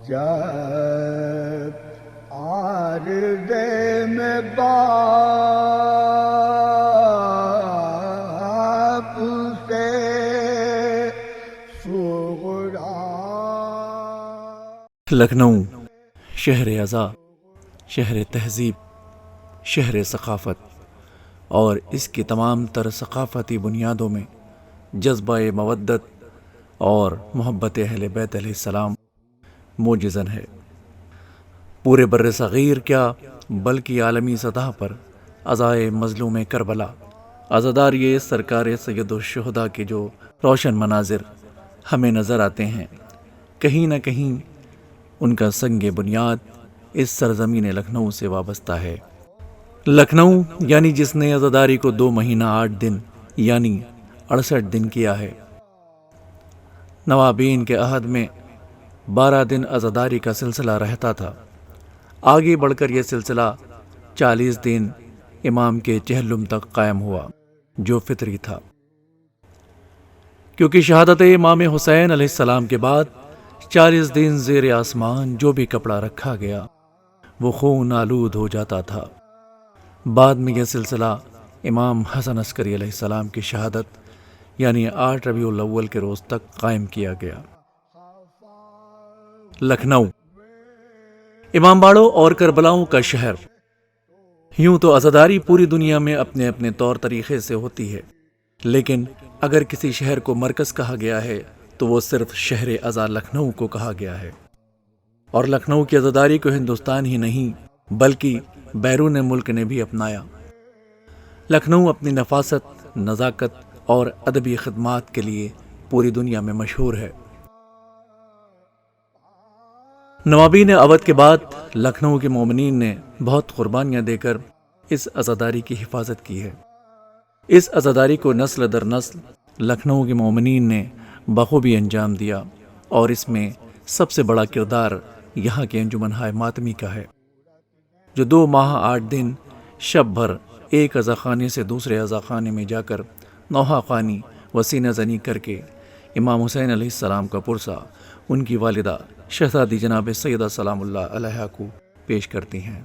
جب عارض میں باپ سے سغرا. لکھنؤ شہر ازاں، شہر تہذیب، شہر ثقافت، اور اس کی تمام تر ثقافتی بنیادوں میں جذبہ مودت اور محبت اہل بیت علیہ السلام موجزن ہے. پورے بر صغیر کیا بلکہ عالمی سطح پر عزائے مظلوم کربلا، عزادار یہ سرکار سید الشہداء کے جو روشن مناظر ہمیں نظر آتے ہیں، کہیں نہ کہیں ان کا سنگ بنیاد اس سرزمین لکھنؤ سے وابستہ ہے. لکھنؤ یعنی جس نے عزاداری کو 2 مہینہ 8 دن یعنی 68 دن کیا ہے. نوابین کے عہد میں 12 دن عزاداری کا سلسلہ رہتا تھا. آگے بڑھ کر یہ سلسلہ 40 دن امام کے چہلم تک قائم ہوا، جو فطری تھا، کیونکہ شہادت امام حسین علیہ السلام کے بعد 40 دن زیر آسمان جو بھی کپڑا رکھا گیا وہ خون آلود ہو جاتا تھا. بعد میں یہ سلسلہ امام حسن عسکری علیہ السلام کی شہادت یعنی 8 ربیع الاول کے روز تک قائم کیا گیا. لکھنؤ امام باڑوں اور کربلاؤں کا شہر. یوں تو عزاداری پوری دنیا میں اپنے اپنے طور طریقے سے ہوتی ہے، لیکن اگر کسی شہر کو مرکز کہا گیا ہے تو وہ صرف شہر عزا لکھنؤ کو کہا گیا ہے. اور لکھنؤ کی عزاداری کو ہندوستان ہی نہیں بلکہ بیرون ملک نے بھی اپنایا. لکھنؤ اپنی نفاست، نزاکت اور ادبی خدمات کے لیے پوری دنیا میں مشہور ہے. نوابین اودھ کے بعد لکھنؤ کے مومنین نے بہت قربانیاں دے کر اس عزاداری کی حفاظت کی ہے. اس عزاداری کو نسل در نسل لکھنؤ کے مومنین نے بخوبی انجام دیا، اور اس میں سب سے بڑا کردار یہاں کے انجمن ماتمی کا ہے، جو 2 ماہ 8 دن شب بھر ایک عزاخانے سے دوسرے عزاخانے میں جا کر نوحہ خوانی و سینہ زنی کر کے امام حسین علیہ السلام کا پرسہ ان کی والدہ شہزادی جناب سیدہ سلام اللہ علیہا کو پیش کرتی ہیں.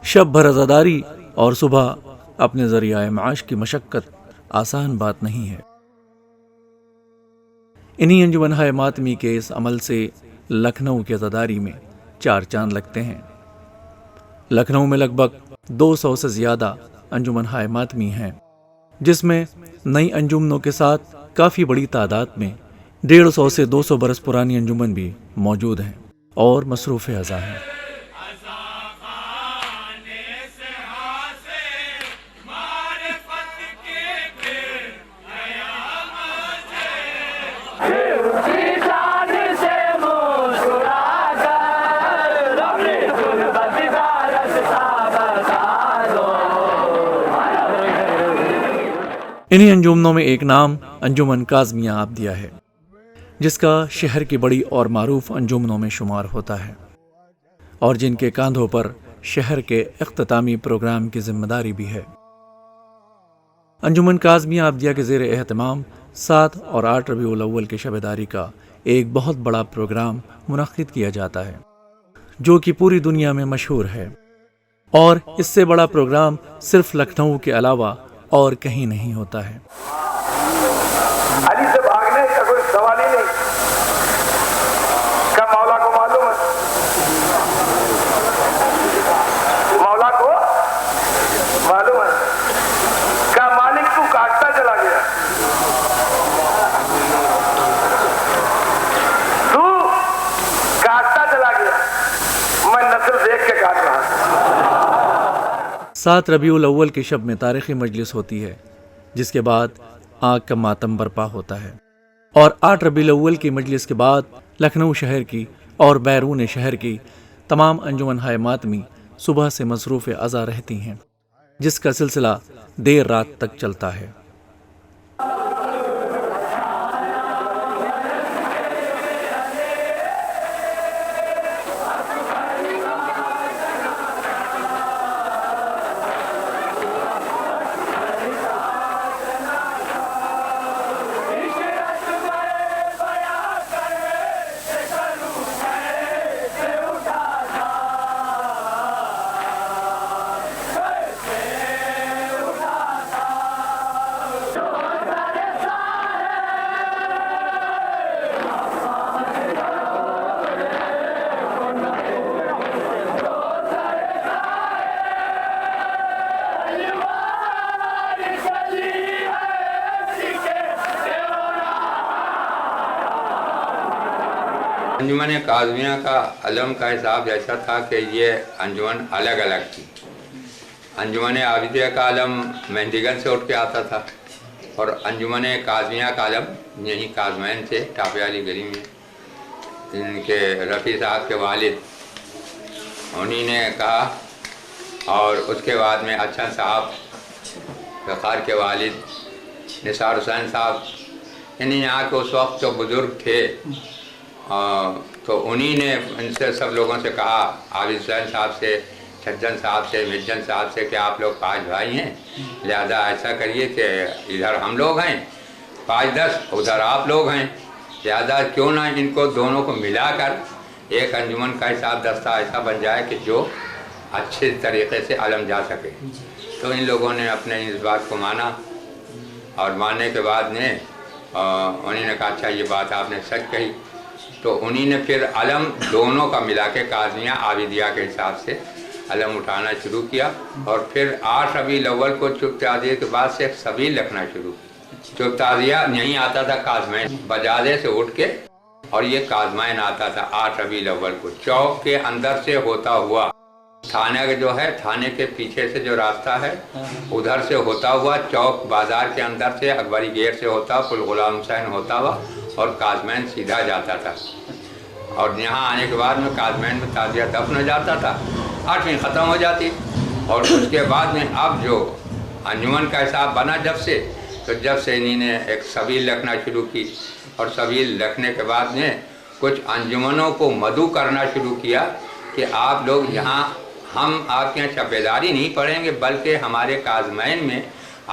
شب بھر عزاداری اور صبح اپنے ذریعہ معاش کی مشقت آسان بات نہیں ہے. انہی انجمن ماتمی کے اس عمل سے لکھنؤ کی عزاداری میں 4 چاند لگتے ہیں. لکھنؤ میں لگ بھگ 200 سے زیادہ انجمن ماتمی ہیں، جس میں نئی انجمنوں کے ساتھ کافی بڑی تعداد میں 150 سے 200 برس پرانی انجمن بھی موجود ہیں اور مصروف اعضاء ہیں. انہی انجمنوں میں ایک نام انجمن کاظمیہ عابدیہ ہے، جس کا شہر کی بڑی اور معروف انجمنوں میں شمار ہوتا ہے، اور جن کے کاندھوں پر شہر کے اختتامی پروگرام کی ذمہ داری بھی ہے. انجمن کاظمیہ عابدیہ کے زیر اہتمام 7 اور 8 ربیع الاول کے شب داری کا ایک بہت بڑا پروگرام منعقد کیا جاتا ہے، جو کہ پوری دنیا میں مشہور ہے، اور اس سے بڑا پروگرام صرف لکھنؤ کے علاوہ اور کہیں نہیں ہوتا ہے. علی سے بھاگنے کا کوئی سوال ہی نہیں. کیا مولا کو معلوم ہے 7 ربیع الاول کی شب میں تاریخی مجلس ہوتی ہے، جس کے بعد آگ کا ماتم برپا ہوتا ہے، اور 8 ربیع الاول کی مجلس کے بعد لکھنؤ شہر کی اور بیرون شہر کی تمام انجمن ہائے ماتمی صبح سے مصروف ازاں رہتی ہیں، جس کا سلسلہ دیر رات تک چلتا ہے۔ انجمن کاظمیہ کا علم کا حساب ایسا تھا کہ یہ انجمن الگ الگ تھی۔ انجمن عابدیہ کا علم مہندی گنج سے اٹھ کے آتا تھا، اور انجمن کاظمیہ کا علم یہیں کاظمین سے ٹاپے والی گلی میں ان کے رفیع صاحب کے والد انہی نے کہا، اور اس کے بعد میں اچھا صاحب وقار کے والد نثار حسین صاحب، یعنی یہاں کے اس وقت جو بزرگ تھے، تو انہی نے ان سے سب لوگوں سے کہا، عابد حسین صاحب سے، چھجن صاحب سے، مجن صاحب سے، کہ آپ لوگ 5 بھائی ہیں، لہذا ایسا کریے کہ ادھر ہم لوگ ہیں 5-10، ادھر آپ لوگ ہیں، لہذا کیوں نہ ان کو دونوں کو ملا کر ایک انجمن کا حساب دستہ ایسا بن جائے کہ جو اچھے طریقے سے علم جا سکے۔ تو ان لوگوں نے اپنے اس بات کو مانا، اور ماننے کے بعد میں انہوں نے کہا اچھا یہ بات آپ نے سچ کہی، تو انہی نے پھر علم دونوں کا ملا کے کاظمیہ عابدیہ کے حساب سے علم اٹھانا شروع کیا، اور پھر 8 ربیع الاول کو چپ تعزیہ کے بعد سے سبیل لکھنا شروع کیا۔ چپ تعزیہ نہیں آتا تھا کاظمین بجازے سے اٹھ کے، اور یہ کاظمین آتا تھا 8 ربیع الاول کو چوک کے اندر سے ہوتا ہوا، تھانہ جو ہے، تھانے کے پیچھے سے جو راستہ ہے ادھر سے ہوتا ہوا، چوک بازار کے اندر سے اکبری گیٹ سے ہوتا، پل غلام حسین ہوتا ہوا، اور کاظمین سیدھا جاتا تھا، اور یہاں آنے کے بعد میں کاظمین میں تعزیہ دفن ہو جاتا تھا، 8ویں ختم ہو جاتی، اور اس کے بعد میں اب جو انجمن کا حساب بنا جب سے انہی نے ایک سبیل لکھنا شروع کی، اور سبیل لکھنے کے بعد میں کچھ انجمنوں کو مدعو کرنا شروع کیا کہ آپ لوگ یہاں، ہم آپ کے یہاں شبیداری نہیں پڑھیں گے، بلکہ ہمارے کاظمین میں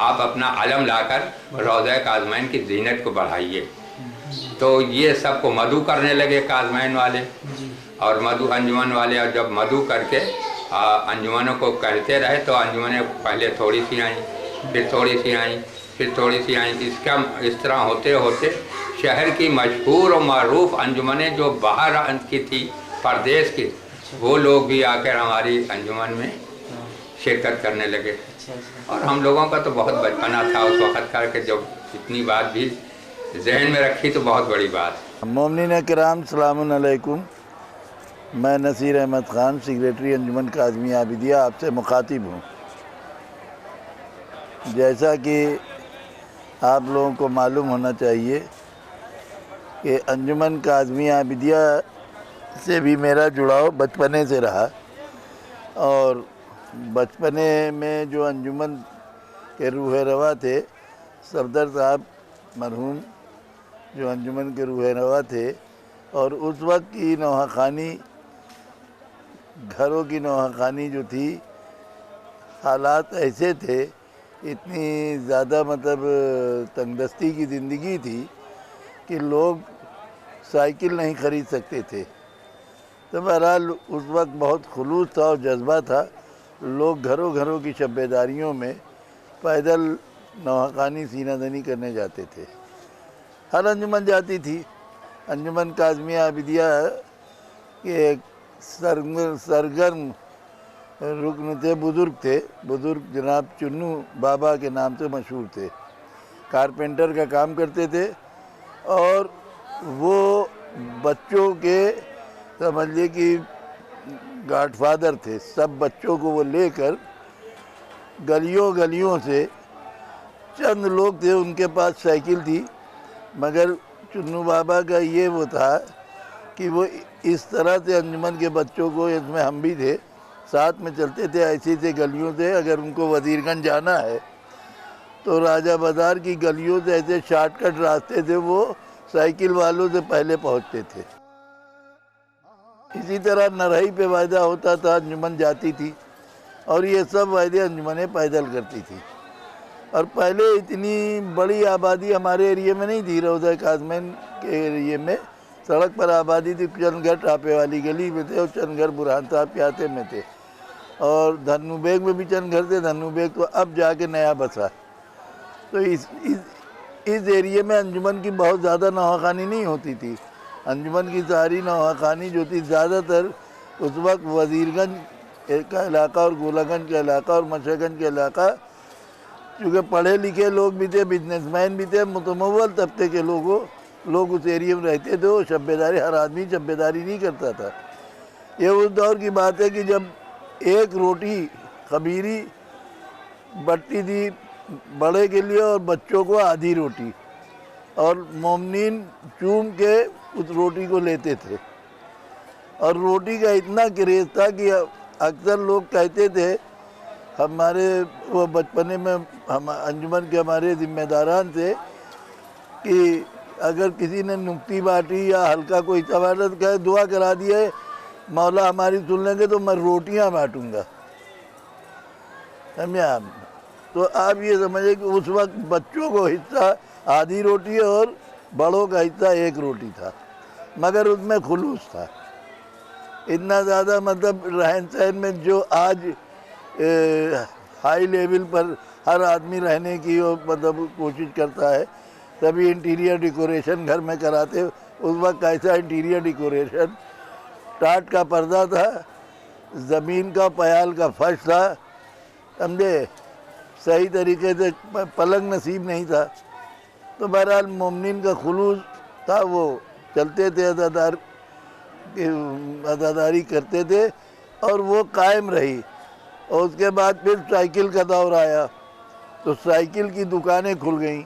آپ اپنا علم لا کر روضہ کاظمین کی زینت کو بڑھائیے۔ تو یہ سب کو مدعو کرنے لگے کاظمین والے اور مدعو انجمن والے، اور جب مدعو کر کے انجمنوں کو کہتے رہے تو انجمنیں پہلے تھوڑی سی آئیں، پھر تھوڑی سی آئیں، پھر تھوڑی سی آئیں، اس طرح ہوتے ہوتے شہر کی مشہور و معروف انجمنیں جو باہر کی تھی، پردیس کی، وہ لوگ بھی آ کر ہماری انجمن میں شرکت کرنے لگے، اور ہم لوگوں کا تو بہت بچپنا تھا اس وقت کا کہ جب اتنی بات بھی ذہن میں رکھی تو بہت بڑی بات۔ مومنین کرام السلام علیکم، میں نصیر احمد خان، سیکریٹری انجمن کاظمیہ عابدیہ آپ سے مخاطب ہوں۔ جیسا کہ آپ لوگوں کو معلوم ہونا چاہیے کہ انجمن کاظمیہ عابدیہ سے بھی میرا جڑاؤ بچپنے سے رہا، اور بچپنے میں جو انجمن کے روح رواں تھے، صفدر صاحب مرحوم جو انجمن کے روح رواں تھے، اور اس وقت کی نوحہ خوانی، گھروں کی نوحہ خوانی جو تھی، حالات ایسے تھے، اتنی زیادہ تنگ دستی کی زندگی تھی کہ لوگ سائیکل نہیں خرید سکتے تھے۔ تو بہرحال اس وقت بہت خلوص تھا اور جذبہ تھا، لوگ گھروں کی شب بیداریوں میں پیدل نوحہ خوانی سینہ زنی کرنے جاتے تھے۔ ہر انجمن جاتی تھی۔ انجمن کاظمیہ عابدیہ کے ایک سرگرم رکن تھے، بزرگ جناب چنو بابا کے نام سے مشہور تھے، کارپینٹر کا کام کرتے تھے، اور وہ بچوں کے سمجھ لیے کہ گاڈ فادر تھے۔ سب بچوں کو وہ لے کر گلیوں گلیوں سے چند لوگ تھے ان کے پاس سائیکل تھی، مگر چنو بابا کا یہ وہ تھا کہ وہ اس طرح سے انجمن کے بچوں کو، اس میں ہم بھی تھے، ساتھ میں چلتے تھے ایسی سے گلیوں سے. اگر ان کو وزیر گنج جانا ہے تو راجہ بازار کی گلیوں سے ایسے شارٹ کٹ راستے تھے، وہ سائیکل والوں سے پہلے پہنچتے تھے. اسی طرح نرہی پہ وعدہ ہوتا تھا، انجمن جاتی تھی، اور یہ سب وعدے انجمنیں پیدل کرتی تھی. اور پہلے اتنی بڑی آبادی ہمارے ایریے میں نہیں تھی. روضہ کاظمین کے ایریے میں سڑک پر آبادی تھی. چند گھر ٹاپے والی گلی میں تھے، اور چند گھر برہان صاحب کے آتے میں تھے، اور دھنو بیگ میں بھی چند گھر تھے. دھنو بیگ تو اب جا کے نیا بسا. تو اس ایریے میں انجمن کی بہت زیادہ نوحہ نہیں ہوتی تھی. انجمن کی ساری نوحہ جو تھی زیادہ تر اس وقت وزیر گنج کا علاقہ اور گولہ گنج کا علاقہ اور مشہ گنج کا علاقہ، چونکہ پڑھے لکھے لوگ بھی تھے، بزنس مین بھی تھے، متمول طبقے کے لوگ اس ایریے میں رہتے تھے. وہ شبیداری، ہر آدمی شبیداری نہیں کرتا تھا. یہ اس دور کی بات ہے کہ جب ایک روٹی خمیری بٹتی تھی بڑے کے لیے اور بچوں کو آدھی روٹی، اور مومنین چوم کے اس روٹی کو لیتے تھے. اور روٹی کا اتنا کریز تھا کہ اکثر لوگ کہتے تھے، ہمارے وہ بچپنے میں ہم انجمن کے ہمارے ذمہ داران سے، کہ اگر کسی نے نکتی بانٹی یا ہلکا کوئی سوال تو کہے دعا کرا دی ہے مولا ہماری سن لیں گے تو میں روٹیاں بانٹوں گا. سمجھے آپ؟ تو آپ یہ سمجھے کہ اس وقت بچوں کو حصہ آدھی روٹی اور بڑوں کا حصہ ایک روٹی تھا، مگر اس میں خلوص تھا. اتنا زیادہ مطلب رہن سہن میں جو آج ہائی لیول پر ہر آدمی رہنے کی مطلب کوشش کرتا ہے، تبھی انٹیریئر ڈیکوریشن گھر میں کراتے. اس وقت ایسا انٹیریئر ڈیکوریشن، ٹاٹ کا پردہ تھا، زمین کا پیال کا فرش تھا، سمجھے، صحیح طریقے سے پلنگ نصیب نہیں تھا. تو بہرحال مومنین کا خلوص تھا، وہ چلتے تھے، عزاداری کرتے تھے، اور وہ قائم رہی. اور اس کے بعد پھر سائیکل کا دور آیا تو سائیکل کی دکانیں کھل گئیں.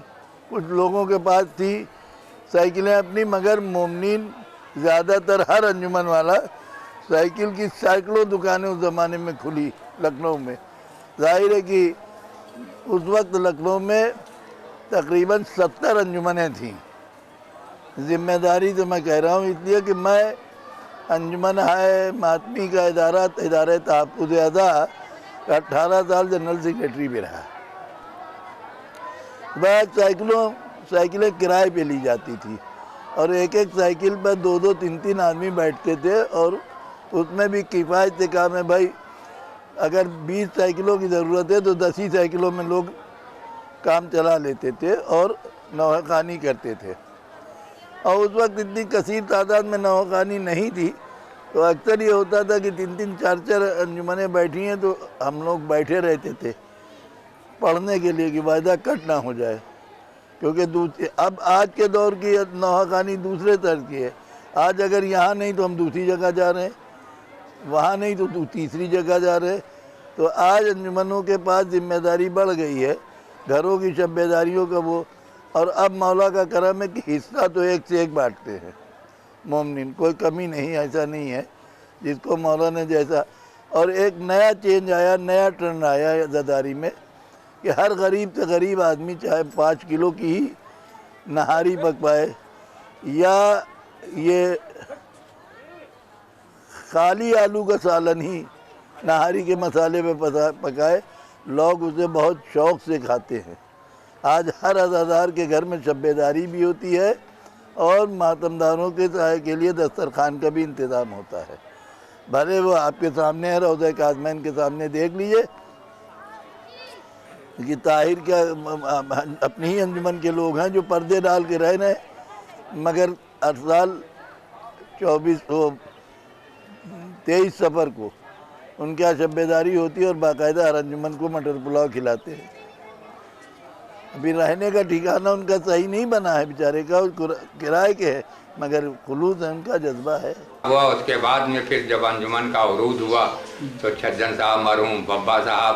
کچھ لوگوں کے پاس تھی سائیکلیں اپنی، مگر مومنین زیادہ تر ہر انجمن والا سائیکل کی سینکڑوں دکانیں اس زمانے میں کھلی لکھنؤ میں. ظاہر ہے کہ اس وقت لکھنؤ میں تقریباً 70 انجمنیں تھیں. ذمہ داری سے میں کہہ رہا ہوں اس لیے کہ میں انجمن ہے ماتمی کا ادارہ تحفظ اعضاء کا 18 سال جنرل سیکریٹری بھی رہا. بعض سائیکلیں کرائے پہ لی جاتی تھی، اور ایک سائیکل پر 2 3 آدمی بیٹھتے تھے، اور اس میں بھی کفایت سے کام ہے بھائی، اگر 20 سائیکلوں کی ضرورت ہے تو 10 ہی سائیکلوں میں لوگ کام چلا لیتے تھے اور نوحہ خوانی کرتے تھے. اور اس وقت اتنی کثیر تعداد میں نوحہ خوانی نہیں تھی، تو اکثر یہ ہوتا تھا کہ 3 4 انجمنیں بیٹھی ہیں تو ہم لوگ بیٹھے رہتے تھے پڑھنے کے لیے کہ وعدہ کٹ نہ ہو جائے. کیونکہ اب آج کے دور کی نوحہ خوانی دوسرے طرز کی ہے. آج اگر یہاں نہیں تو ہم دوسری جگہ جا رہے ہیں، وہاں نہیں تو تیسری جگہ جا رہے ہیں. تو آج انجمنوں کے پاس ذمہ داری بڑھ گئی ہے، گھروں کی شبیداریوں کا وہ. اور اب مولا کا کرم ہے کہ حصہ تو ایک سے ایک بانٹتے ہیں مومنین، کوئی کمی نہیں، ایسا نہیں ہے جس کو مولا نے جیسا. اور ایک نیا چینج آیا، نیا ٹرن آیا عزاداری میں کہ ہر غریب سے غریب آدمی چاہے 5 کلو کی ہی نہاری پک پائے، یا یہ خالی آلو کا سالن ہی نہاری کے مسالے پہ پکائے، لوگ اسے بہت شوق سے کھاتے ہیں. آج ہر عزادار کے گھر میں شبیداری بھی ہوتی ہے، اور ماتمداروں کے سائے کے لیے دسترخوان کا بھی انتظام ہوتا ہے. بھلے وہ آپ کے سامنے ہے، روضہ کاظمین کے سامنے دیکھ لیجئے کہ طاہر کیا اپنی ہی انجمن کے لوگ ہیں جو پردے ڈال کے رہ رہے ہیں، مگر ہر سال 23 سفر کو ان کی شبیداری ہوتی ہے، اور باقاعدہ ہر انجمن کو مٹر پلاؤ کھلاتے ہیں. ابھی رہنے کا ٹھکانہ ان کا صحیح نہیں بنا ہے بیچارے کا، کرائے کے ہے، مگر خلوص ہے، ان کا جذبہ ہے. ہوا اس کے بعد میں پھر جب انجمن کا عروج ہوا تو چھجن صاحب مرحوم، ببا صاحب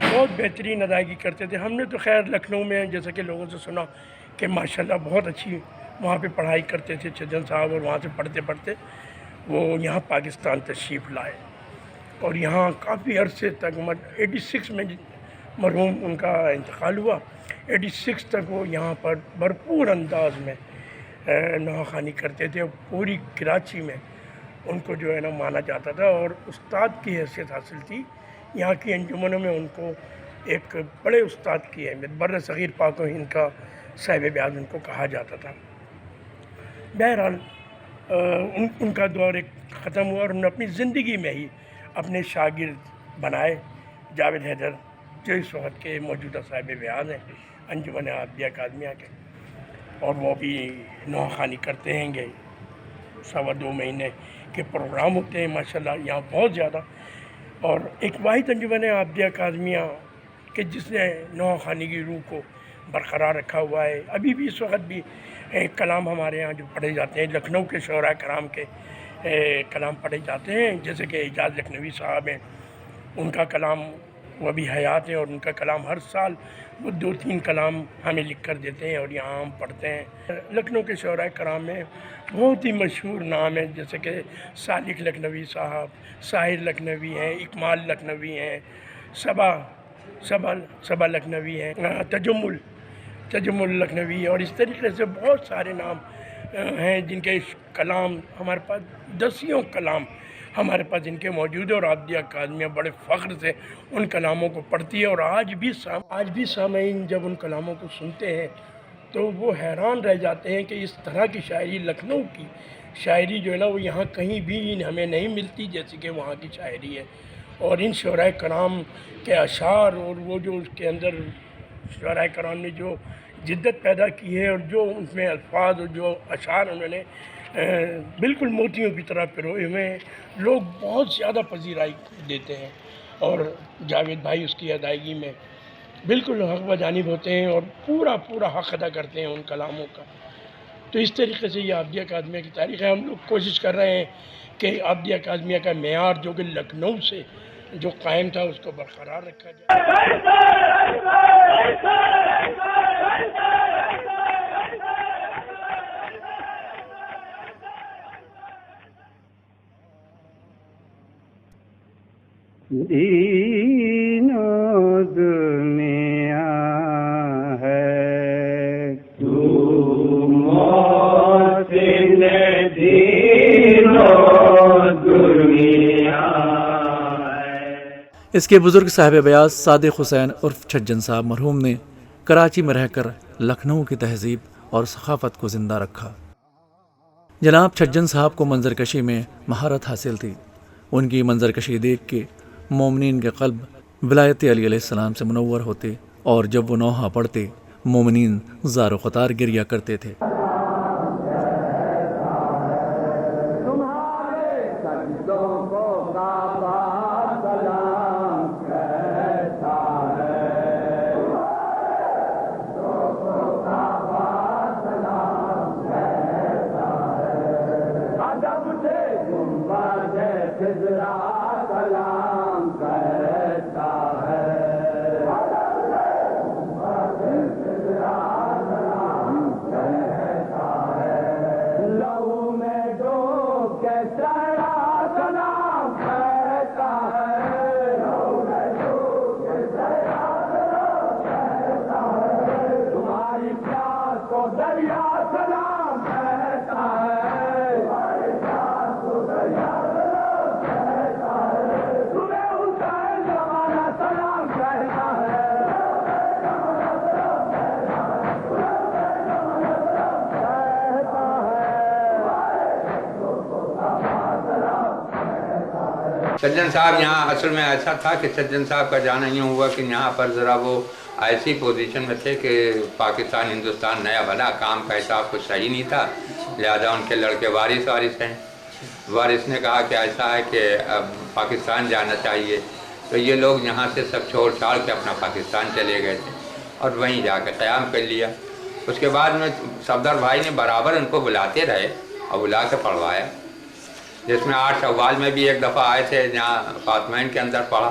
بہت بہترین ادائیگی کرتے تھے. ہم نے تو خیر لکھنؤ میں جیسا کہ لوگوں سے سنا کہ ماشاءاللہ بہت اچھی وہاں پہ پڑھائی کرتے تھے چھجن صاحب, اور وہاں سے پڑھتے پڑھتے وہ یہاں پاکستان تشریف لائے اور یہاں کافی عرصے تک 86 میں مرحوم ان کا انتقال ہوا. 86 تک وہ یہاں پر بھرپور انداز میں نواخوانی کرتے تھے اور پوری کراچی میں ان کو جو ہے نا مانا جاتا تھا اور استاد کی حیثیت حاصل تھی. یہاں کی انجمنوں میں ان کو ایک بڑے استاد کی اہمیت, بر صغیر پاک و ہند کا صاحب بیاض ان کو کہا جاتا تھا. بہرحال ان کا دور ایک ختم ہوا اور انہوں نے اپنی زندگی میں ہی اپنے شاگرد بنائے. جاوید حیدر جو اس وقت کے موجودہ صاحب بیاض ہیں انجمن عابدیہ اکادمیہ کے, اور وہ بھی نواخوانی کرتے ہیں گے. 2.25 مہینے کے پروگرام ہوتے ہیں ماشاءاللہ یہاں بہت زیادہ. اور ایک واحد انجمن عابدیہ اکادمیہ کہ جس نے نواخوانی کی روح کو برقرار رکھا ہوا ہے. ابھی بھی اس وقت بھی کلام ہمارے ہاں جو پڑھے جاتے ہیں, لکھنؤ کے شعراء کرام کے کلام پڑھے جاتے ہیں, جیسے کہ اعجاز لکھنوی صاحب ہیں, ان کا کلام وہ بھی حیات ہیں اور ان کا کلام ہر سال وہ 2-3 کلام ہمیں لکھ کر دیتے ہیں اور یہاں ہم پڑھتے ہیں. لکھنؤ کے شعراء کرام میں بہت ہی مشہور نام ہیں جیسے کہ سالک لکھنوی صاحب, ساحر لکھنوی ہیں, اکمال لکھنوی ہیں, صبا لکھنوی ہیں, تجمل لکھنوی, اور اس طریقے سے بہت سارے نام ہیں جن کے کلام ہمارے پاس دسیوں کلام ہمارے پاس ان کے موجود ہے. اور عابدیہ اکادمیہ بڑے فخر سے ان کلاموں کو پڑھتی ہے. اور آج بھی سامعین جب ان کلاموں کو سنتے ہیں تو وہ حیران رہ جاتے ہیں کہ اس طرح کی شاعری, لکھنؤ کی شاعری جو ہے نا وہ یہاں کہیں بھی ہمیں نہیں ملتی جیسے کہ وہاں کی شاعری ہے. اور ان شعراء کرام کے اشعار اور وہ جو اس کے اندر شعراء کرام نے جو جدت پیدا کی ہے اور جو ان میں الفاظ اور جو اشعار انہوں نے بالکل موتیوں کی طرح پروئے ہوئے ہیں, لوگ بہت زیادہ پذیرائی دیتے ہیں. اور جاوید بھائی اس کی ادائیگی میں بالکل حق بجانب ہوتے ہیں اور پورا حق ادا کرتے ہیں ان کلاموں کا. تو اس طریقے سے یہ عابدیہ اکادمیہ کی تاریخ ہے. ہم لوگ کوشش کر رہے ہیں کہ عابدیہ اکادمیہ کا معیار جو کہ لکھنؤ سے جو قائم تھا اس کو برقرار رکھا جائے. دین و دنیا ہے تو محسن دین و دنیا ہے. اس کے بزرگ صاحب بیاض صادق حسین عرف چھجن صاحب مرحوم نے کراچی میں رہ کر لکھنؤ کی تہذیب اور ثقافت کو زندہ رکھا. جناب چھجن صاحب کو منظر کشی میں مہارت حاصل تھی. ان کی منظر کشی دیکھ کے مومنین کے قلب ولایت علی علیہ السلام سے منور ہوتے اور جب وہ نوحہ پڑھتے مومنین زار و قطار گریا کرتے تھے. چھجن صاحب یہاں اصل میں ایسا تھا کہ چھجن صاحب کا جانا یوں ہوا کہ یہاں پر ذرا وہ ایسی پوزیشن میں تھے کہ پاکستان ہندوستان نیا بنا, کام کا حساب کچھ صحیح نہیں تھا, لہذا ان کے لڑکے وارث ہیں. وارث نے کہا کہ ایسا ہے کہ اب پاکستان جانا چاہیے. تو یہ لوگ یہاں سے سب چھوڑ چھاڑ کے اپنا پاکستان چلے گئے تھے اور وہیں جا کے قیام کر لیا. اس کے بعد میں صفدر بھائی نے برابر ان کو بلاتے رہے اور بلا کے پڑھوایا, جس میں 8 شوال میں بھی ایک دفعہ آئے تھے جہاں فاطمین کے اندر پڑھا.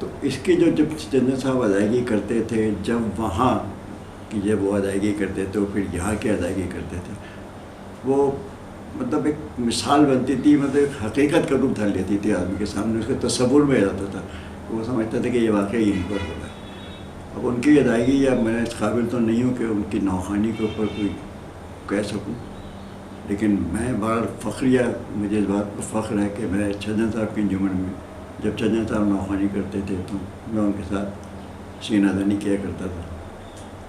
تو اس کی جو جب چندن صاحب ادائیگی کرتے تھے، جب وہاں کی جب وہ ادائیگی کرتے تھے اور پھر یہاں کی ادائیگی کرتے تھے، وہ مطلب ایک مثال بنتی تھی، مطلب ایک حقیقت کا روپ دھر لیتی تھی آدمی کے سامنے، اس کے تصور میں آ جاتا تھا، وہ سمجھتا تھا کہ یہ واقعی یہیں پر ہو رہا ہے۔ اب ان کی ادائیگی، یا میں اس قابل تو نہیں ہوں کہ ان کی نوخوانی کے اوپر کوئی کہہ سکوں، لیکن میں بڑا فخریہ، مجھے اس بات پر فخر ہے کہ میں چھجن صاحب کی انجمن میں جب چھجن صاحب نوخوانی کرتے تھے تو میں ان کے ساتھ سینہ دنی کیا کرتا تھا۔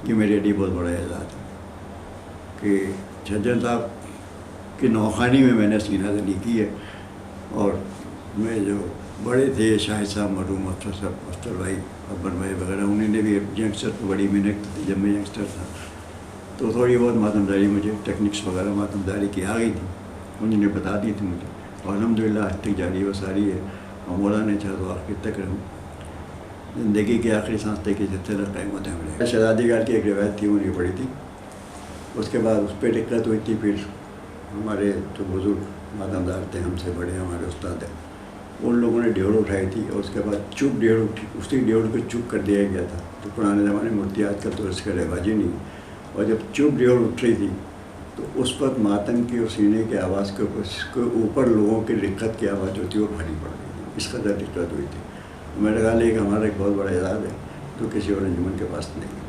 یہ میرے لیے بہت بڑا اعزاز ہے کہ چھجن صاحب کی نوخوانی میں میں نے سینہ دنی کی ہے۔ اور میں جو بڑے تھے، شاہد صاحب، مرحوم افسر صاحب، افسر بھائی، اکبر بھائی وغیرہ، انہوں نے بھی ینگسٹر کو بڑی محنت کی تھی۔ جب میں ینگسٹر تھا تو تھوڑی بہت ماتمداری، مجھے ٹیکنکس وغیرہ ماتمداری کی آ گئی تھی، انہوں نے بتا دی تھی مجھے، اور الحمدللہ آج تک جاری و ساری ہے، اور مولا نے چاہا تو آخر تک رہوں، زندگی کی آخری سانس تک جب تک قائم ہوتے ہیں۔ شہزادی گار کی ایک روایت تھی، انہوں نے پڑھی تھی، اس کے بعد اس پہ دقت ہوئی تھی۔ پھر ہمارے جو بزرگ ماتمدار تھے، ہم سے بڑے ہمارے استاد ہیں، ان لوگوں نے ڈیوڑ اٹھائی تھی، اور اس کے بعد چپ ڈیوڑ اٹھی، اسی ڈیوڑ کو چپ کر دیا گیا تھا، تو پرانے زمانے میں ہوتی، آج کل تو اس کا رواج ہی نہیں۔ اور جب چپ ڈیوڑ اٹھ رہی تھی تو اس وقت ماتم کی اور سینے کی آواز کے اوپر لوگوں کی دقت کی آواز جو تھی وہ بھاری پڑ گئی تھی، اس قدر دقت ہوئی تھی۔ میرا خیال ہے کہ ہمارا ایک بہت بڑا اعزاز ہے جو کسی اور انجمن کے پاس نہیں ہے۔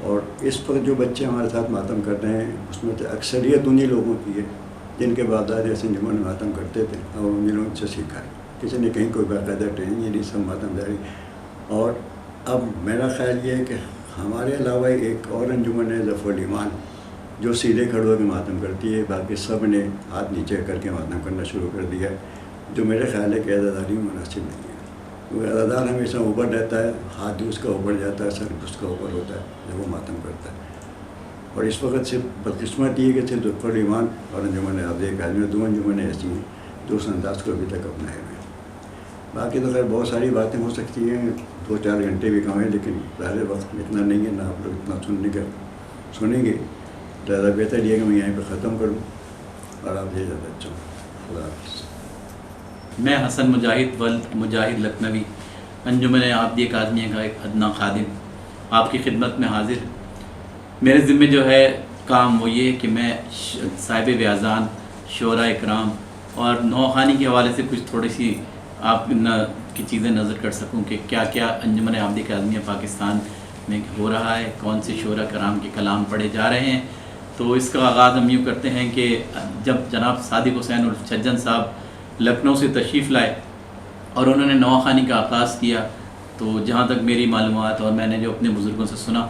اور اس وقت جو بچے ہمارے ساتھ ماتم کر رہے ہیں، اس میں سے اکثریت انہی لوگوں کی ہے جن کے باپ دادا اس انجمن میں ماتم کرتے تھے، اور انہیں لوگوں سے سیکھا ہے، کسی نے کہیں کوئی باقاعدہ ٹریننگ، یہ نہیں، سب ماتم داری۔ اور اب میرا خیال یہ ہے کہ ہمارے علاوہ ایک اور انجمن ہے ظفر الایمان، جو سیدھے کھڑے ہو کے ماتم کرتی ہے، باقی سب نے ہاتھ نیچے کر کے ماتم کرنا شروع کر دیا ہے، جو میرے خیال ہے کہ عزاداری میں مناسب نہیں ہے۔ کیونکہ عزادار ہمیشہ اوپر رہتا ہے، ہاتھ بھی اس کا اوپر جاتا ہے، سر بھی اس کا اوپر ہوتا ہے جب وہ ماتم کرتا ہے۔ اور اس وقت صرف بدقسمت یہ ہے کہ صرف ظفر الایمان اور انجمن عابدیہ اکیڈمی، دو انجمنیں ایسی ہیں جو اس انداز کو ابھی تک اپنائے ہوئے ہیں۔ باقی تو خیر بہت ساری باتیں ہو سکتی ہیں، 2-4 گھنٹے بھی کم ہیں، لیکن ظاہر وقت اتنا نہیں ہے، نہ آپ لوگ اتنا سنیں گے، زیادہ بہتر یہ کہ میں یہیں پہ ختم کروں اور آپ یہ زیادہ اچھا ہوں۔ خدا حافظ۔ میں حسن مجاہد لکھنوی، انجمن عابدیہ اکیڈمی کا ایک ادنا خادم، آپ کی خدمت میں حاضر۔ میرے ذمہ جو ہے کام وہ یہ کہ میں صاحب ویزان، شعراء اکرام اور نوخوانی کے حوالے سے کچھ تھوڑی سی آپ کی چیزیں نظر کر سکوں کہ کیا کیا انجمن عابدیہ اکیڈمی پاکستان میں ہو رہا ہے، کون سے شعراء کرام کے کلام پڑھے جا رہے ہیں۔ تو اس کا آغاز ہم یوں کرتے ہیں کہ جب جناب صادق حسین الف چھجن صاحب لکھنؤ سے تشریف لائے اور انہوں نے نوخوانی کا آغاز کیا، تو جہاں تک میری معلومات اور میں نے جو اپنے بزرگوں سے سنا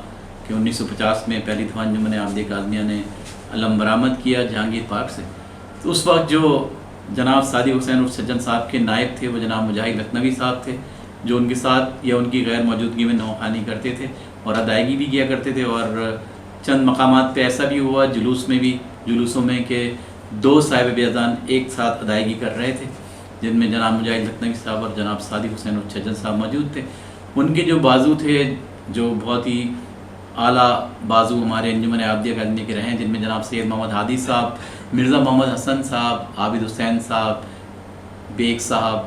کہ 1950 میں پہلی دفعہ انجمن عابدیہ اکیڈمی نے علم برآمد کیا جہانگیر پارک سے، تو اس وقت جو جناب صادق حسین الف چھجن صاحب کے نائب تھے وہ جناب مجاہد لکھنوی صاحب تھے، جو ان کے ساتھ یا ان کی غیر موجودگی میں نوخوانی کرتے تھے اور ادائیگی بھی کیا کرتے تھے۔ اور چند مقامات پہ ایسا بھی ہوا جلوسوں میں کہ 2 صاحب بیزان ایک ساتھ ادائیگی کر رہے تھے، جن میں جناب مجاہد لکھنوی صاحب اور جناب صادق حسین الف چھجن صاحب موجود تھے۔ ان کے جو بازو تھے، جو بہت ہی اعلیٰ بازو ہمارے انجمن عابدیہ اکیڈمی کے رہے ہیں، جن میں جناب سید محمد ہادی صاحب، مرزا محمد حسن صاحب، عابد حسین صاحب، بیگ صاحب،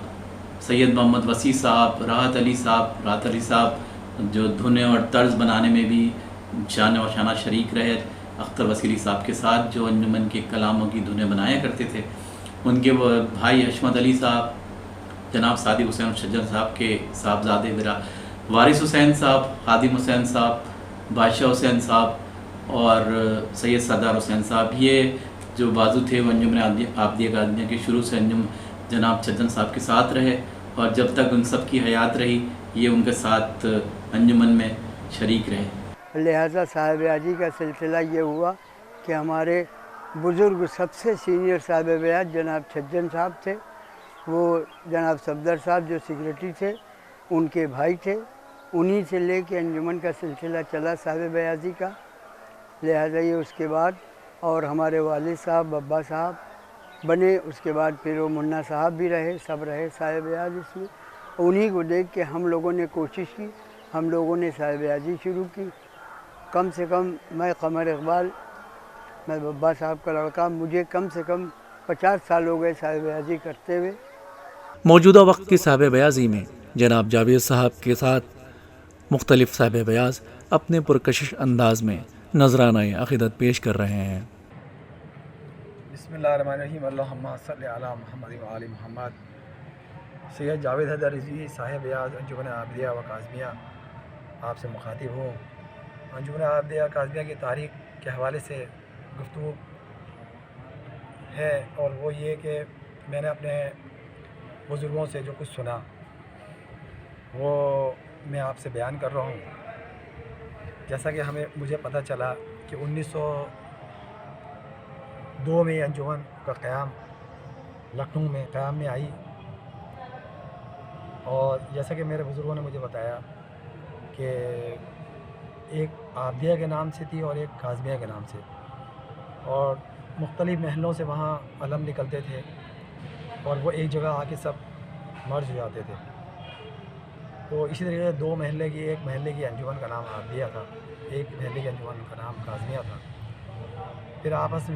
سید محمد وسیع صاحب، راحت علی صاحب جو دھنیں اور طرز بنانے میں بھی شان و شانہ شریک رہے، اختر وسیلی صاحب کے ساتھ جو انجمن کے کلاموں کی دھنیں بنایا کرتے تھے، ان کے وہ بھائی حشمت علی صاحب، جناب صادق حسین چھجن صاحب کے صاحبزادے وارث حسین صاحب، خادم حسین صاحب، بادشاہ حسین صاحب اور سید سردار حسین صاحب، یہ جو بازو تھے وہ انجمن عابدیہ اکیڈمی کے شروع سے جناب چھجن صاحب کے ساتھ رہے، اور جب تک ان سب کی حیات رہی یہ ان کے ساتھ انجمن میں شریک رہے۔ لہذا صاحب بیاجی کا سلسلہ یہ ہوا کہ ہمارے بزرگ سب سے سینئر صاحب بیاج جناب چھجن صاحب تھے، وہ جناب صفدر صاحب جو سیکریٹری تھے ان کے بھائی تھے، انہی سے لے کے انجمن کا سلسلہ چلا صاحب بیازی کا۔ لہذا یہ اس کے بعد اور ہمارے والد صاحب بابا صاحب بنے، اس کے بعد پھر وہ منا صاحب بھی رہے، سب رہے صاحب بیاز اس میں۔ انہی کو دیکھ کے ہم لوگوں نے کوشش کی، ہم لوگوں نے صاحب بیازی شروع کی۔ کم سے کم میں قمر اقبال، میں بابا صاحب کا لڑکا، مجھے کم سے کم 50 سال ہو گئے صاحب بیازی کرتے ہوئے۔ موجودہ وقت کی صاحب بیازی میں جناب جاوید صاحب کے ساتھ مختلف صاحب بیاض اپنے پرکشش انداز میں نذرانہ عقیدت پیش کر رہے ہیں۔ بسم اللہ الرحمن الرحیم، اللہم صلی علی محمد و آل محمد۔ سید جاوید حیدر رضوی صاحب بیاض انجمن عابدیہ و کاظمیہ آپ سے مخاطب ہوں۔ انجمن عابدیہ کاظمیہ کی تاریخ کے حوالے سے گفتگو ہے، اور وہ یہ کہ میں نے اپنے بزرگوں سے جو کچھ سنا وہ میں آپ سے بیان کر رہا ہوں۔ جیسا کہ مجھے پتہ چلا کہ 1902 میں انجمن کا قیام لکھنؤ میں قیام میں آئی، اور جیسا کہ میرے بزرگوں نے مجھے بتایا کہ ایک عابدیہ کے نام سے تھی اور ایک کاظمیہ کے نام سے، اور مختلف محلوں سے وہاں علم نکلتے تھے اور وہ ایک جگہ آ کے سب مرج ہو جاتے تھے۔ تو اسی طریقے سے دو محلے کی، ایک محلے کی انجمن کا نام عابدیہ تھا، ایک محلے کی انجمن کا نام کاظمیہ تھا۔ پھر آپس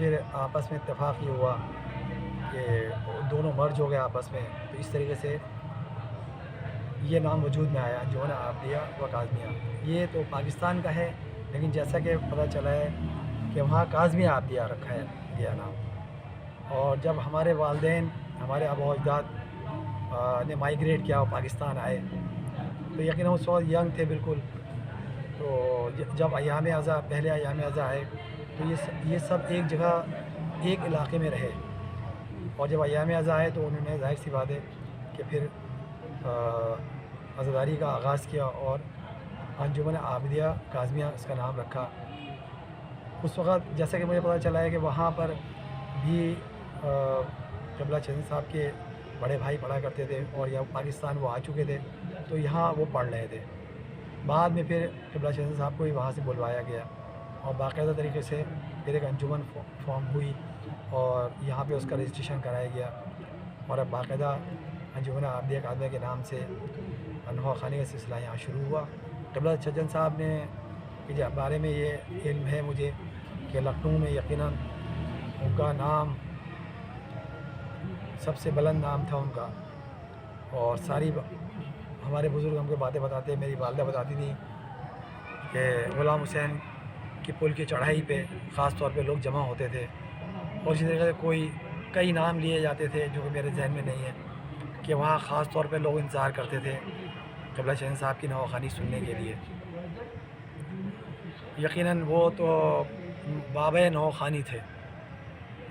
میں اتفاق یہ ہوا کہ دونوں مرج ہو گئے آپس میں، تو اس طریقے سے یہ نام وجود میں آیا انجمن عابدیہ و کاظمیہ۔ یہ تو پاکستان کا ہے، لیکن جیسا کہ پتہ چلا ہے کہ وہاں کاظمیہ عابدیہ رکھا ہے گیا نام۔ اور جب ہمارے والدین، ہمارے آبا و اجداد نے مائیگریٹ کیا اور پاکستان آئے، تو یقیناً اس وقت ینگ تھے بالکل۔ تو جب ایام ازاں، پہلے ایام ازاں آئے تو یہ سب ایک جگہ ایک علاقے میں رہے، اور جب ایام ازاں آئے تو انہوں نے ظاہر سی بات ہے کہ پھر عزاداری کا آغاز کیا اور انجمن عابدیہ کاظمیہ اس کا نام رکھا۔ اس وقت جیسا کہ مجھے پتہ چلا ہے کہ وہاں پر بھی قبلہ چشن صاحب کے بڑے بھائی پڑھا کرتے تھے، اور یا پاکستان وہ آ چکے تھے تو یہاں وہ پڑھ رہے تھے۔ بعد میں پھر قبلہ چشن صاحب کو بھی وہاں سے بلوایا گیا، اور باقاعدہ طریقے سے پھر ایک انجمن فارم ہوئی اور یہاں پہ اس کا رجسٹریشن کرایا گیا، اور اب باقاعدہ انجمن عابدیہ کاظمیہ کے نام سے نوحہ خوانی کا سلسلہ یہاں شروع ہوا۔ قبلہ چشن صاحب نے کے بارے میں یہ علم ہے مجھے کہ لکھنؤ میں یقیناً ان کا نام سب سے بلند نام تھا ان کا، اور ساری ہمارے بزرگ ہم کو باتیں بتاتے، میری والدہ بتاتی تھی کہ غلام حسین کی پل کی چڑھائی پہ خاص طور پہ لوگ جمع ہوتے تھے، اور اسی طریقے سے کئی نام لیے جاتے تھے جو کہ میرے ذہن میں نہیں ہے، کہ وہاں خاص طور پہ لوگ انتظار کرتے تھے قبلہ چشن صاحب کی نوحہ خوانی سننے کے لیے۔ یقیناً وہ تو بابا نوحہ خوانی تھے،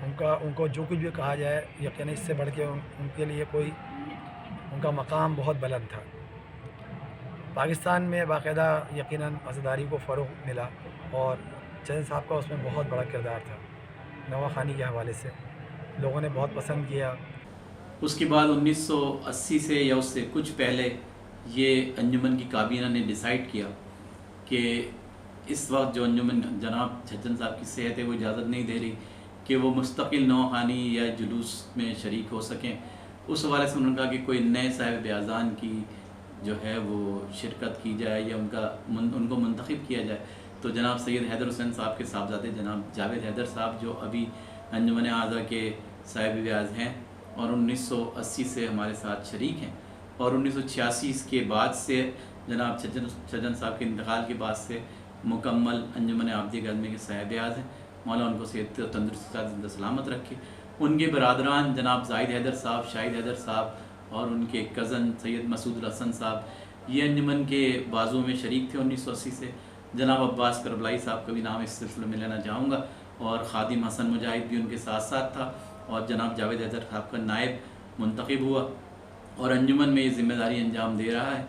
ان کو جو کچھ بھی کہا جائے یقیناً اس سے بڑھ کے ان کے لیے ان کا مقام بہت بلند تھا۔ پاکستان میں باقاعدہ یقیناً عزاداری کو فروغ ملا، اور چشن صاحب کا اس میں بہت بڑا کردار تھا۔ نوحہ خوانی کے حوالے سے لوگوں نے بہت پسند کیا۔ اس کے بعد 1980 سے یا اس سے کچھ پہلے یہ انجمن کی کابینہ نے ڈیسائیڈ کیا کہ اس وقت جو انجمن جناب چھجن صاحب کی صحت ہے وہ اجازت نہیں دے رہی کہ وہ مستقل نوحہ خوانی یا جلوس میں شریک ہو سکیں۔ اس حوالے سے انہوں نے کہا کہ کوئی نئے صاحب بیاضان کی جو ہے وہ شرکت کی جائے یا ان کو منتخب کیا جائے۔ تو جناب سید حیدر حسین صاحب کے صاحبزادے جناب جاوید حیدر صاحب جو ابھی انجمن اعضاء کے صاحب بیاض ہیں اور 1980 سے ہمارے ساتھ شریک ہیں، اور 1986 کے بعد سے جناب چھجن صاحب کے انتقال کے بعد سے مکمل انجمن عابدیہ کاظمیہ کے صاحب بیاض ہیں۔ مولا ان کو صحت و تندرستی کے ساتھ زندہ سلامت رکھے۔ ان کے برادران جناب زاہد حیدر صاحب، شاہد حیدر صاحب اور ان کے کزن سید مسعود الحسن صاحب یہ انجمن کے بازوں میں شریک تھے 1980 سے۔ جناب عباس کربلائی صاحب کا بھی نام اس سلسلے میں لینا چاہوں گا، اور خادم حسن مجاہد بھی ان کے ساتھ ساتھ تھا، اور جناب جاوید حیدر صاحب کا نائب منتخب ہوا اور انجمن میں یہ ذمہ داری انجام دے رہا ہے۔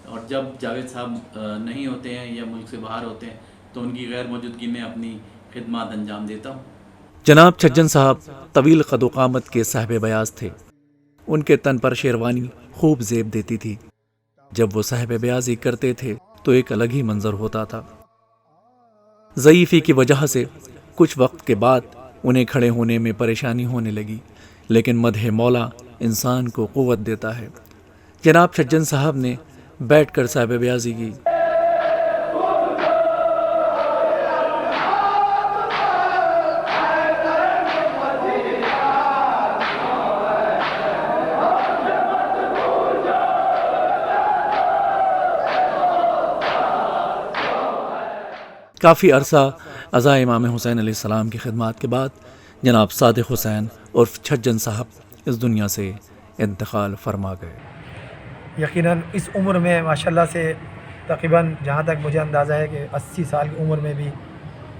اور جب جاوید صاحب نہیں ہوتے ہیں یا ملک سے باہر ہوتے ہیں تو ان کی غیر موجودگی میں اپنی خدمات انجام دیتا ہوں۔ جناب چھجن صاحب طویل قد و قامت کے صاحب بیاض تھے، ان کے تن پر شیروانی خوب زیب دیتی تھی۔ جب وہ صاحب بیاضی کرتے تھے تو ایک الگ ہی منظر ہوتا تھا۔ ضعیفی کی وجہ سے کچھ وقت کے بعد انہیں کھڑے ہونے میں پریشانی ہونے لگی، لیکن مدح مولا انسان کو قوت دیتا ہے۔ جناب چھجن صاحب نے بیٹھ کر صاحب بیاضی کی۔ کافی عرصہ ازا امام حسین علیہ السلام کی خدمات کے بعد جناب صادق حسین عرف چھجن صاحب اس دنیا سے انتقال فرما گئے۔ یقیناً اس عمر میں ماشاءاللہ سے تقریباً جہاں تک مجھے اندازہ ہے کہ 80 سال کی عمر میں بھی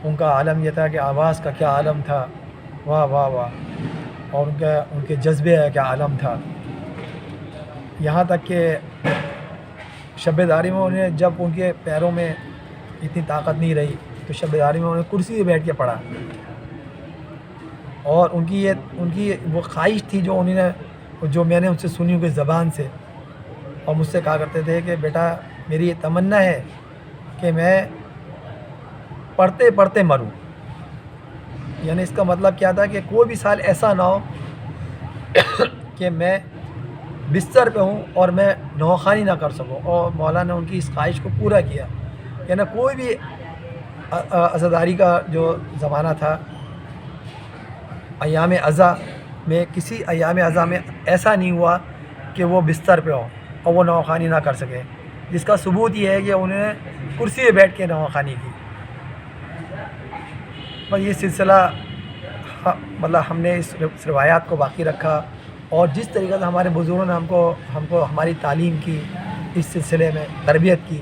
ان کا عالم یہ تھا کہ آواز کا کیا عالم تھا، واہ واہ واہ، اور ان کے جذبے کا کیا عالم تھا۔ یہاں تک کہ شب داری میں انہیں جب ان کے پیروں میں اتنی طاقت نہیں رہی تو شب داری میں انہیں کرسی پہ بیٹھ کے پڑھا، اور ان کی وہ خواہش تھی جو میں نے ان سے سنی ان کی زبان سے، اور مجھ سے کہا کرتے تھے کہ بیٹا میری یہ تمنا ہے کہ میں پڑھتے پڑھتے مروں۔ یعنی اس کا مطلب کیا تھا کہ کوئی بھی سال ایسا نہ ہو کہ میں بستر پہ ہوں اور میں نوخوانی نہ کر سکوں، اور مولا نے ان کی اس خواہش کو پورا کیا۔ یعنی کوئی بھی عزاداری کا جو زمانہ تھا، ایام عزا میں کسی ایام عزا میں ایسا نہیں ہوا کہ وہ بستر پہ ہوں اور وہ نوخوانی نہ کر سکے، جس کا ثبوت یہ ہے کہ انہوں نے کرسی پہ بیٹھ کے نوخوانی کی۔ بس یہ سلسلہ مطلب ہم نے اس روایات کو باقی رکھا، اور جس طریقے سے ہمارے بزرگوں نے ہم کو ہماری تعلیم کی، اس سلسلے میں تربیت کی،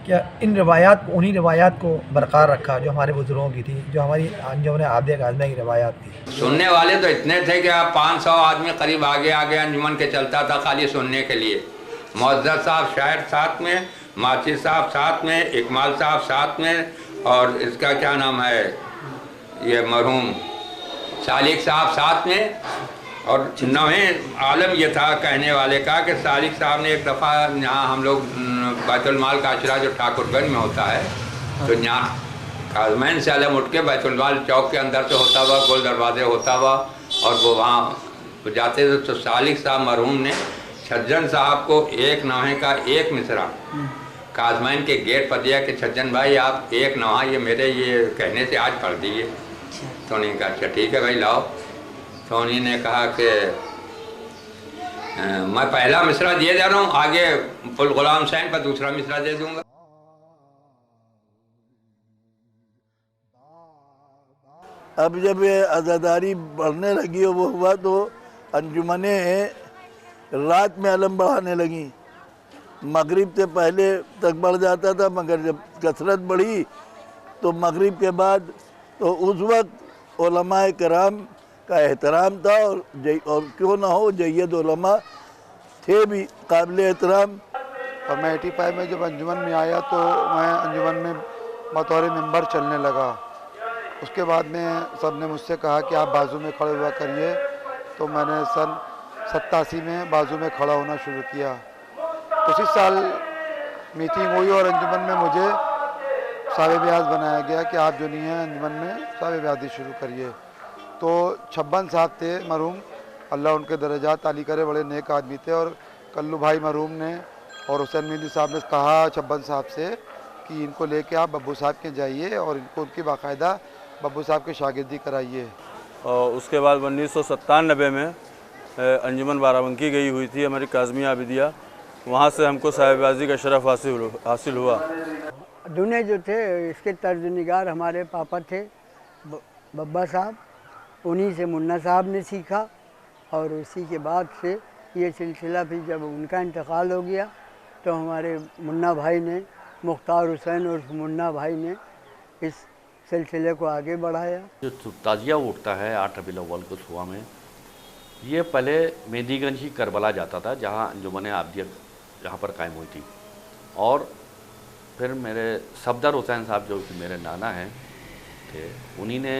کہ انہی روایات کو برقرار رکھا جو ہمارے بزرگوں کی تھی، جو ہماری انجمن عابدیہ کاظمیہ کی روایات تھی۔ سننے والے تو اتنے تھے کہ آپ 500 آدمی قریب آگے انجمن کے چلتا تھا خالی سننے کے لیے۔ معزز صاحب شاعر ساتھ میں، ماچی صاحب ساتھ میں، اکمال صاحب ساتھ میں، اور اس کا کیا نام ہے یہ مرحوم سالک صاحب ساتھ میں۔ اور نویں عالم یہ تھا کہنے والے کا کہ سالک صاحب نے ایک دفعہ یہاں ہم لوگ بیت المال کا اشرا جو ٹھاکر گنج میں ہوتا ہے، تو یہاں کاظمین سے علم اٹھ کے بیت المال چوک کے اندر سے ہوتا ہوا، گول دروازے ہوتا ہوا، اور وہ وہاں جاتے تھے، تو سالک صاحب مرحوم نے چھجن صاحب کو ایک نوحے کا ایک مصرع کاظمین کے گیٹ پر دیا کہ چھجن بھائی آپ ایک نوحہ یہ میرے یہ کہنے سے آج پڑھ دیجیے۔ تو انہیں کہا اچھا ٹھیک ہے بھائی لاؤ۔ تو انہیں نے کہا کہ میں پہلا مصرع دیے جا رہا ہوں، آگے فل غلام حسین پر دوسرا مصرع دے دوں گا۔ اب جب یہ عزاداری بڑھنے لگی وہ ہوا تو انجمنیں رات میں علم بڑھانے لگیں۔ مغرب سے پہلے تک بڑھ جاتا تھا، مگر جب کثرت بڑھی تو مغرب کے بعد، تو اس وقت علماء کرام کا احترام تھا، اور کیوں نہ ہو جید علماء تھے بھی قابل احترام۔ اور میں 85 میں جب انجمن میں آیا تو میں انجمن میں بطور ممبر چلنے لگا۔ اس کے بعد میں سب نے مجھ سے کہا کہ آپ بازو میں کھڑے ہوا کریے، تو میں نے سن 87 میں بازو میں کھڑا ہونا شروع کیا۔ اسی سال میٹنگ ہوئی اور انجمن میں مجھے صاحب بیاض بنایا گیا کہ آپ جو نہیں ہیں انجمن میں صاحب بیاضی شروع کریے۔ تو چھبن صاحب تھے مرحوم، اللہ ان کے درجات عالی کرے، بڑے نیک آدمی تھے، اور کلو بھائی مرحوم نے اور حسین مہدی صاحب نے کہا چھبن صاحب سے کہ ان کو لے کے آپ ببو صاحب کے جائیے اور ان کو ان کی باقاعدہ ببو صاحب کی شاگردی کرائیے۔ اور اس کے بعد 1997 میں انجمن بارہ گئی ہوئی تھی ہماری کاظمیہ عابدیہ، وہاں سے ہم کو صاحب بیاضی کا شرف حاصل ہوا۔ دنیا جو تھے اس کے طرز نگار ہمارے پاپا تھے ببا صاحب، انہی سے منا صاحب نے سیکھا، اور اسی کے بعد سے یہ سلسلہ پھر جب ان کا انتقال ہو گیا تو ہمارے منا بھائی نے، مختار حسین اور منا بھائی نے اس سلسلے کو آگے بڑھایا۔ جو تازیہ اٹھتا ہے 8 ربیع الاول کو صبح میں، یہ پہلے مہدی گنج ہی کربلا جاتا تھا جہاں انجمن عابدیہ جہاں پر قائم ہوئی تھی، اور پھر میرے صفدر حسین صاحب جو کہ میرے نانا ہیں تھے، انہی نے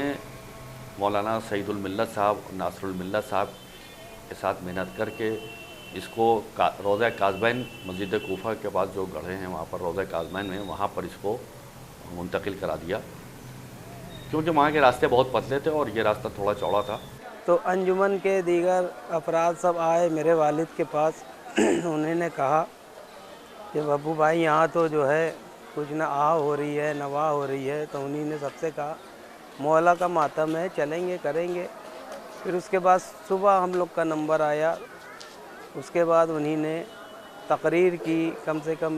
مولانا سعید الملت صاحب اور ناصر الملت صاحب کے ساتھ محنت کر کے اس کو روضہ کاظمین مسجد کوفہ کے پاس جو گڑھے ہیں وہاں پر روضہ کاظمین میں، وہاں پر اس کو منتقل کرا دیا، کیونکہ وہاں کے راستے بہت پتلے تھے اور یہ راستہ تھوڑا چوڑا تھا۔ تو انجمن کے دیگر افراد سب آئے میرے والد کے پاس، انہوں نے کہا کہ ببو بھائی یہاں تو جو ہے کچھ نہ آہ ہو رہی ہے نہ واہ ہو رہی ہے، تو انہوں نے سب سے کہا مولا کا ماتم ہے، چلیں گے کریں گے۔ پھر اس کے بعد صبح ہم لوگ کا نمبر آیا، اس کے بعد انہوں نے تقریر کی، کم سے کم